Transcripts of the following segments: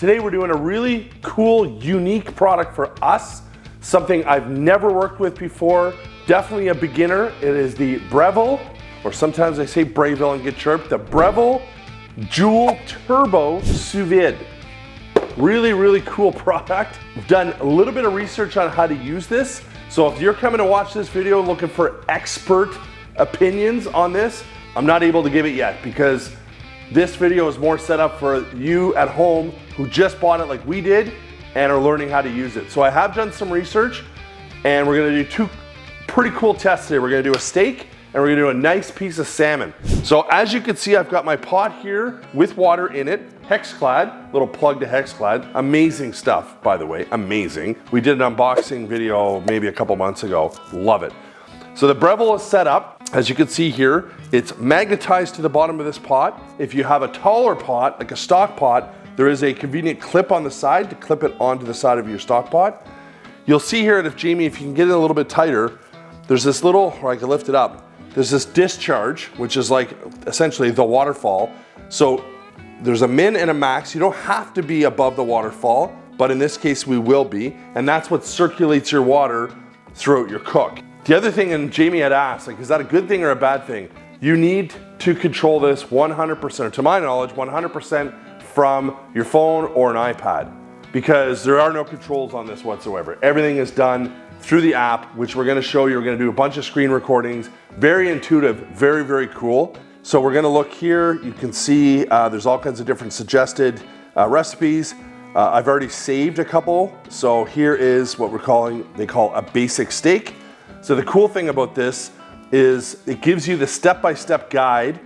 Today we're doing a really cool, unique product for us, something I've never worked with before, definitely a beginner. It is the Breville, or sometimes I say Breville and get chirped, the Breville Joule Turbo Sous Vide. Really, really cool product. We've done a little bit of research on how to use this. So if you're coming to watch this video looking for expert opinions on this, I'm not able to give it yet because this video is more set up for you at home who just bought it like we did and are learning how to use it. So I have done some research and we're gonna do two pretty cool tests today. We're gonna do a steak and we're gonna do a nice piece of salmon. So as you can see, I've got my pot here with water in it, HexClad, little plug to HexClad. Amazing stuff, by the way, amazing. We did an unboxing video maybe a couple months ago, love it. So the Breville is set up, as you can see here, it's magnetized to the bottom of this pot. If you have a taller pot, like a stock pot, there is a convenient clip on the side to clip it onto the side of your stock pot. You'll see here, if Jamie, if you can get it a little bit tighter, there's this little, or I can lift it up, there's this discharge, which is like essentially the waterfall. So there's a min and a max. You don't have to be above the waterfall, but in this case we will be, and that's what circulates your water throughout your cook. The other thing, and Jamie had asked, like, is that a good thing or a bad thing? You need to control this 100%, or to my knowledge, 100% from your phone or an iPad, because there are no controls on this whatsoever. Everything is done through the app, which we're gonna show you. We're gonna do a bunch of screen recordings. Very intuitive, very, very cool. So we're gonna look here. You can see there's all kinds of different suggested recipes. I've already saved a couple. So here is what they call a basic steak. So the cool thing about this is it gives you the step-by-step guide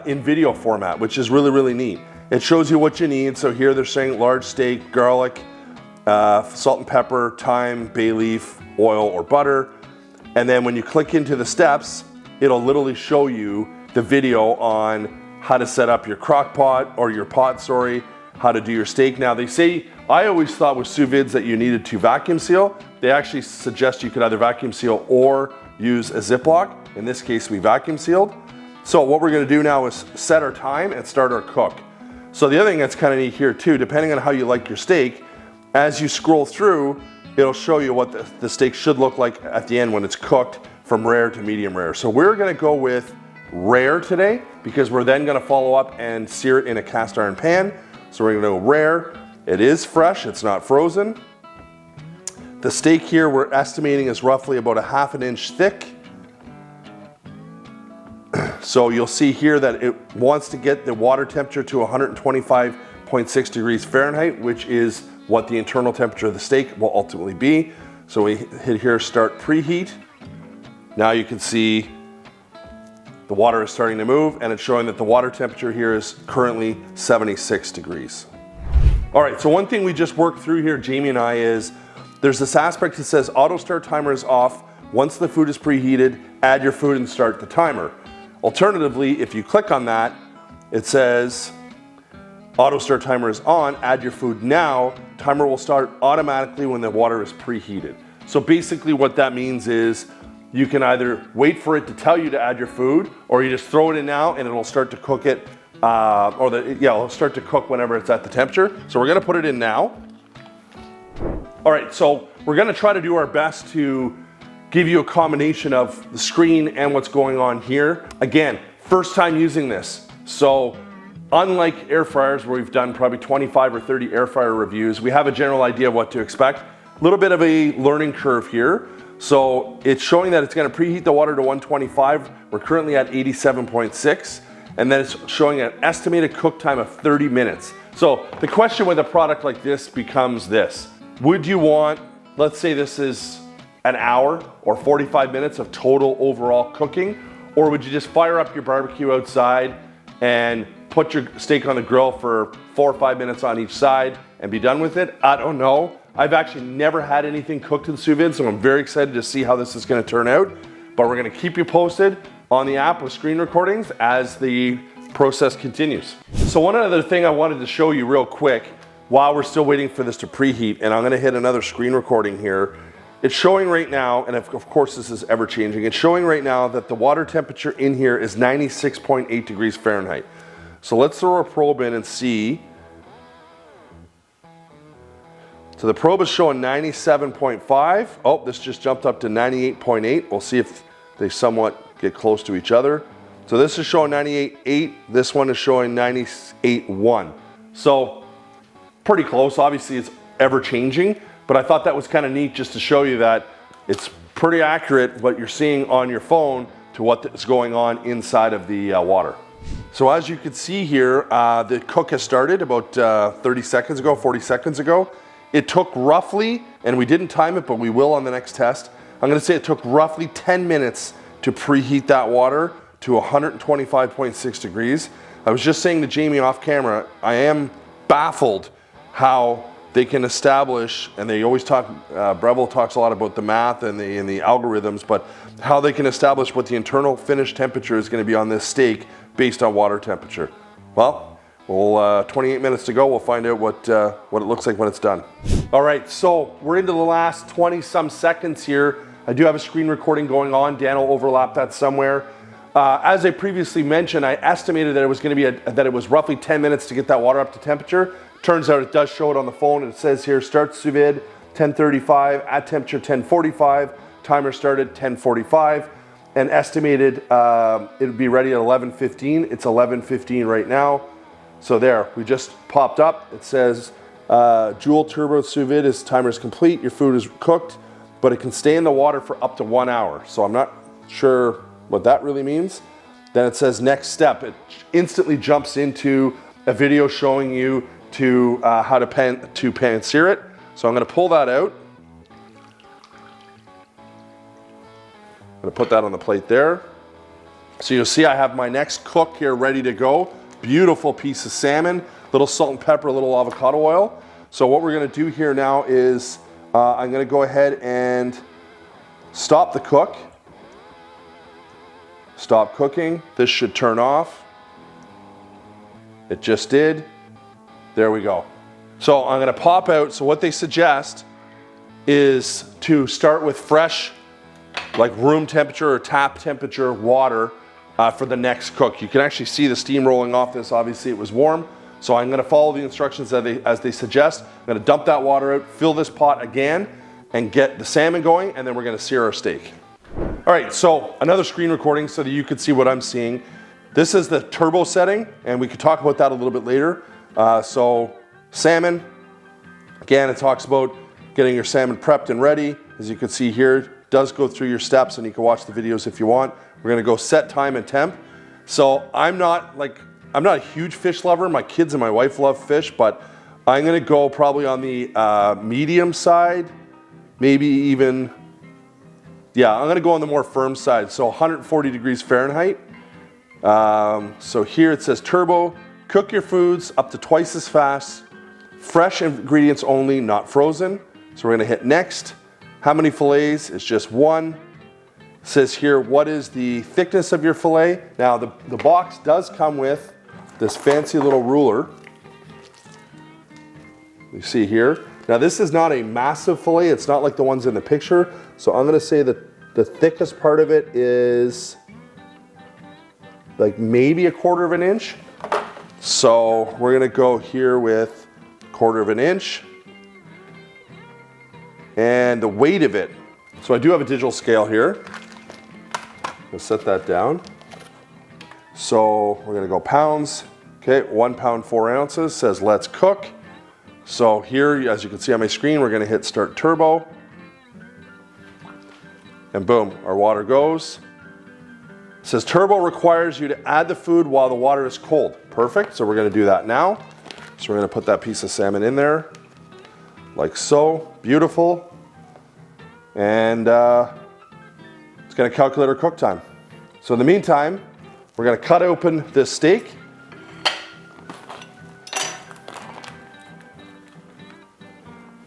in video format, which is really, really neat. It shows you what you need. So here they're saying large steak, garlic, salt and pepper, thyme, bay leaf, oil or butter. And then when you click into the steps, it'll literally show you the video on how to set up your crock pot or your pot, how to do your steak. Now they say, I always thought with sous vides that you needed to vacuum seal. They actually suggest you could either vacuum seal or use a Ziploc. In this case, we vacuum sealed. So what we're gonna do now is set our time and start our cook. So the other thing that's kind of neat here too, depending on how you like your steak, as you scroll through, it'll show you what the steak should look like at the end when it's cooked from rare to medium rare. So we're gonna go with rare today because we're then gonna follow up and sear it in a cast iron pan. So we're gonna go rare. It is fresh, it's not frozen. The steak here we're estimating is roughly about a ½ inch thick. So you'll see here that it wants to get the water temperature to 125.6 degrees Fahrenheit, which is what the internal temperature of the steak will ultimately be. So we hit here, start preheat. Now you can see the water is starting to move and it's showing that the water temperature here is currently 76 degrees. All right, so one thing we just worked through here, Jamie and I, is there's this aspect that says auto start timer is off. Once the food is preheated, add your food and start the timer. Alternatively, if you click on that, it says auto start timer is on, add your food now. Timer will start automatically when the water is preheated. So basically what that means is you can either wait for it to tell you to add your food, or you just throw it in now and it'll start to cook it, it'll start to cook whenever it's at the temperature. So we're gonna put it in now. All right, so we're gonna try to do our best to give you a combination of the screen and what's going on here. Again, first time using this. So unlike air fryers where we've done probably 25 or 30 air fryer reviews, we have a general idea of what to expect. A little bit of a learning curve here. So it's showing that it's gonna preheat the water to 125. We're currently at 87.6. And then it's showing an estimated cook time of 30 minutes. So the question with a product like this becomes this. Would you want, let's say this is an hour or 45 minutes of total overall cooking, or would you just fire up your barbecue outside and put your steak on the grill for 4 or 5 minutes on each side and be done with it? I don't know. I've actually never had anything cooked in sous vide, so I'm very excited to see how this is gonna turn out, but we're gonna keep you posted on the app with screen recordings as the process continues. So one other thing I wanted to show you real quick while we're still waiting for this to preheat, and I'm gonna hit another screen recording here. It's showing right now, and of course this is ever changing, it's showing right now that the water temperature in here is 96.8 degrees Fahrenheit. So let's throw a probe in and see So the probe is showing 97.5. Oh, this just jumped up to 98.8. We'll see if they somewhat get close to each other. So this is showing 98.8. This one is showing 98.1. So pretty close. Obviously it's ever changing, but I thought that was kind of neat just to show you that it's pretty accurate what you're seeing on your phone to what's going on inside of the water. So as you can see here, the cook has started about 30 seconds ago, 40 seconds ago. It took roughly, and we didn't time it, but we will on the next test. I'm gonna say it took roughly 10 minutes to preheat that water to 125.6 degrees. I was just saying to Jamie off camera, I am baffled how they can establish, and they always talk, Breville talks a lot about the math and the algorithms, but how they can establish what the internal finish temperature is gonna be on this steak based on water temperature. Well, 28 minutes to go, we'll find out what it looks like when it's done. All right, so we're into the last 20 some seconds here. I do have a screen recording going on. Dan will overlap that somewhere. As I previously mentioned, I estimated that it was going to be that it was roughly 10 minutes to get that water up to temperature. Turns out it does show it on the phone. It says here, start sous vide 10:35, at temperature 10:45, timer started 10:45, and estimated it would be ready at 11:15. It's 11:15 right now. So there, we just popped up. It says Joule Turbo Sous Vide timer is complete. Your food is cooked, but it can stay in the water for up to 1 hour. So I'm not sure what that really means. Then it says next step. It instantly jumps into a video showing you to how to pan-sear it. So I'm gonna pull that out. I'm gonna put that on the plate there. So you'll see I have my next cook here ready to go. Beautiful piece of salmon, little salt and pepper, a little avocado oil. So what we're gonna do here now is I'm gonna go ahead and stop the cook. Stop cooking. This should turn off. It just did. There we go. So I'm gonna pop out. So what they suggest is to start with fresh, like room temperature or tap temperature water for the next cook. You can actually see the steam rolling off this. Obviously it was warm. So I'm gonna follow the instructions as they suggest. I'm gonna dump that water out, fill this pot again, and get the salmon going, and then we're gonna sear our steak. All right, so another screen recording so that you can see what I'm seeing. This is the turbo setting, and we could talk about that a little bit later. So salmon, again, it talks about getting your salmon prepped and ready. As you can see here, it does go through your steps, and you can watch the videos if you want. We're gonna go set time and temp. So I'm not a huge fish lover. My kids and my wife love fish, but I'm gonna go probably on the medium side, maybe even, yeah, I'm gonna go on the more firm side. So 140 degrees Fahrenheit. So here it says turbo, cook your foods up to twice as fast, fresh ingredients only, not frozen. So we're gonna hit next. How many fillets? It's just one. It says here, what is the thickness of your fillet? Now the box does come with this fancy little ruler. You see here. Now this is not a massive fillet. It's not like the ones in the picture. So I'm gonna say that the thickest part of it is like maybe 1/4 of an inch. So we're gonna go here with 1/4 of an inch. And the weight of it. So I do have a digital scale here. We'll set that down. So we're gonna go pounds. Okay, 1 pound 4 ounces, says let's cook. So here, as you can see on my screen, we're gonna hit start turbo. And boom, our water goes. It says turbo requires you to add the food while the water is cold. Perfect, so we're gonna do that now. So we're gonna put that piece of salmon in there, like so, beautiful. And it's gonna calculate our cook time. So in the meantime, we're gonna cut open this steak.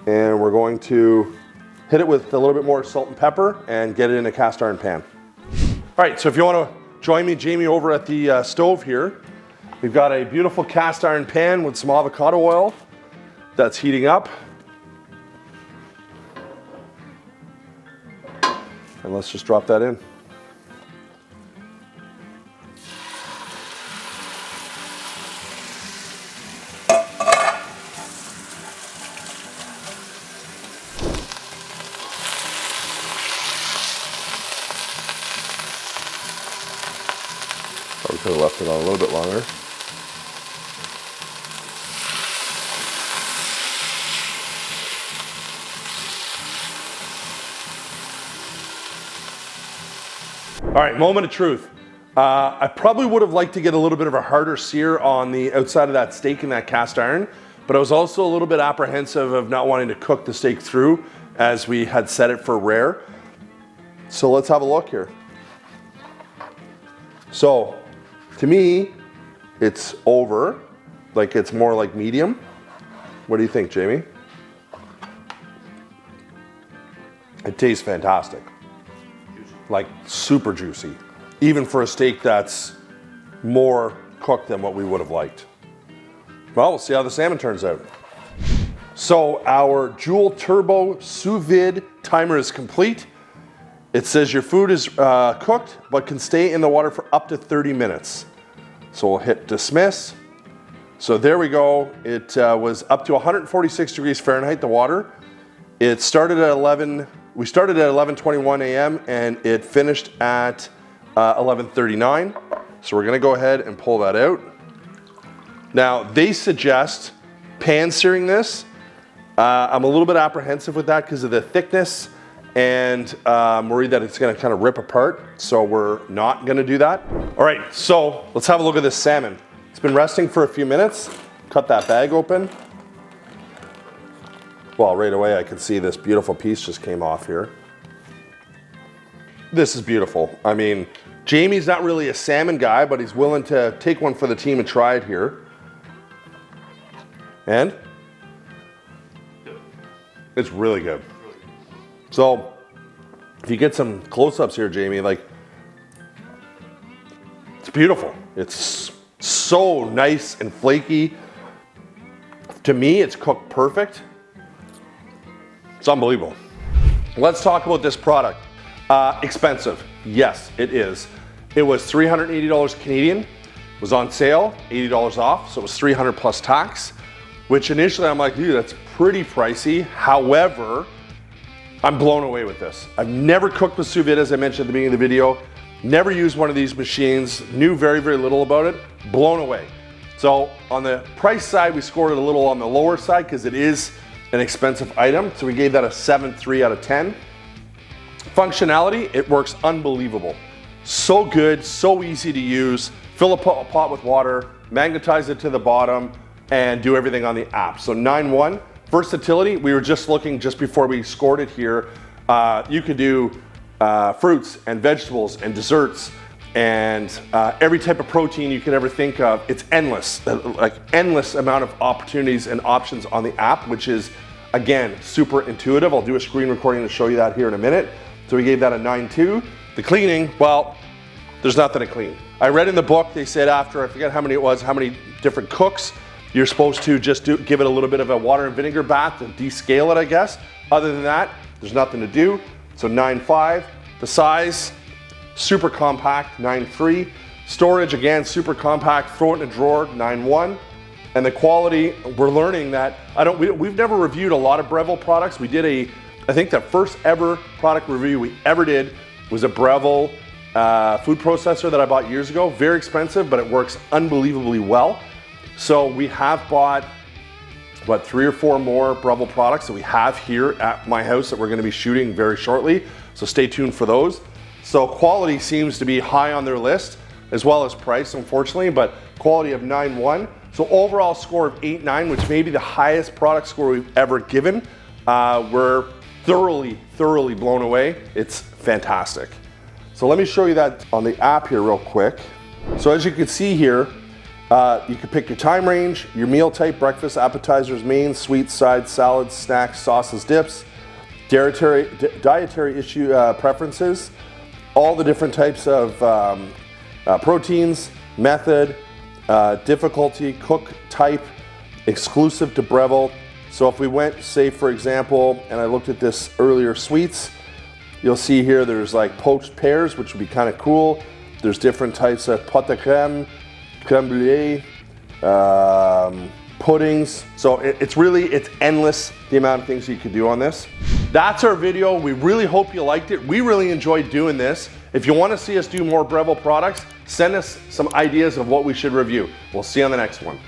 And we're going to hit it with a little bit more salt and pepper and get it in a cast iron pan. All right, so if you want to join me, Jamie, over at the stove here, we've got a beautiful cast iron pan with some avocado oil that's heating up. And let's just drop that in. could have left it on a little bit longer. All right, moment of truth. I probably would have liked to get a little bit of a harder sear on the outside of that steak in that cast iron, but I was also a little bit apprehensive of not wanting to cook the steak through as we had set it for rare. So let's have a look here. So to me, it's over, like it's more like medium. What do you think, Jamie? It tastes fantastic. Like super juicy, even for a steak that's more cooked than what we would have liked. Well, we'll see how the salmon turns out. So our Joule Turbo Sous Vide timer is complete. It says your food is cooked, but can stay in the water for up to 30 minutes. So we'll hit dismiss. So there we go. It was up to 146 degrees Fahrenheit, the water. It started at we started at 11:21 a.m. and it finished at 11:39. So we're gonna go ahead and pull that out. Now they suggest pan searing this. I'm a little bit apprehensive with that because of the thickness, and I'm worried that it's gonna kind of rip apart. So we're not gonna do that. All right, so let's have a look at this salmon. It's been resting for a few minutes. Cut that bag open. Well, right away I can see this beautiful piece just came off here. This is beautiful. I mean, Jamie's not really a salmon guy, but he's willing to take one for the team and try it here. And it's really good. So if you get some close-ups here, Jamie, like, it's beautiful. It's so nice and flaky. To me, it's cooked perfect. It's unbelievable. Let's talk about this product. Expensive. Yes, it is. It was $380 Canadian. It was on sale, $80 off, so it was $300 plus tax, which initially I'm like, dude, that's pretty pricey. However, I'm blown away with this. I've never cooked with sous vide, as I mentioned at the beginning of the video. Never used one of these machines, knew very, very little about it. Blown away. So on the price side, we scored it a little on the lower side because it is an expensive item. So we gave that a 7.3 out of 10. Functionality, it works unbelievable. So good, so easy to use. Fill a pot with water, magnetize it to the bottom, and do everything on the app. So 9.1. Versatility, we were just looking just before we scored it here. You could do fruits and vegetables and desserts and every type of protein you could ever think of. It's endless, like endless amount of opportunities and options on the app, which is, again, super intuitive. I'll do a screen recording to show you that here in a minute. So we gave that a 9.2. The cleaning, well, there's nothing to clean. I read in the book, they said after, I forget how many it was, how many different cooks, you're supposed to just give it a little bit of a water and vinegar bath to descale it, I guess. Other than that, there's nothing to do. So 9.5. The size, super compact, 9.3. Storage, again, super compact, throw it in a drawer, 9.1. And the quality, we're learning that, we've never reviewed a lot of Breville products. We did I think the first ever product review we ever did was a Breville food processor that I bought years ago. Very expensive, but it works unbelievably well. So we have bought, what, 3 or 4 more Breville products that we have here at my house that we're gonna be shooting very shortly. So stay tuned for those. So quality seems to be high on their list, as well as price, unfortunately, but quality of 9.1. So overall score of 8.9, which may be the highest product score we've ever given. We're thoroughly blown away. It's fantastic. So let me show you that on the app here real quick. So as you can see here, you can pick your time range, your meal type, breakfast, appetizers, mains, sweets, sides, salads, snacks, sauces, dips, dietary preferences, all the different types of proteins, method, difficulty, cook type, exclusive to Breville. So if we went, say for example, and I looked at this earlier, sweets, you'll see here there's like poached pears, which would be kind of cool. There's different types of pâte de crème, crème brûlée, puddings. So it's endless the amount of things you could do on this. That's our video. We really hope you liked it. We really enjoyed doing this. If you want to see us do more Breville products, send us some ideas of what we should review. We'll see you on the next one.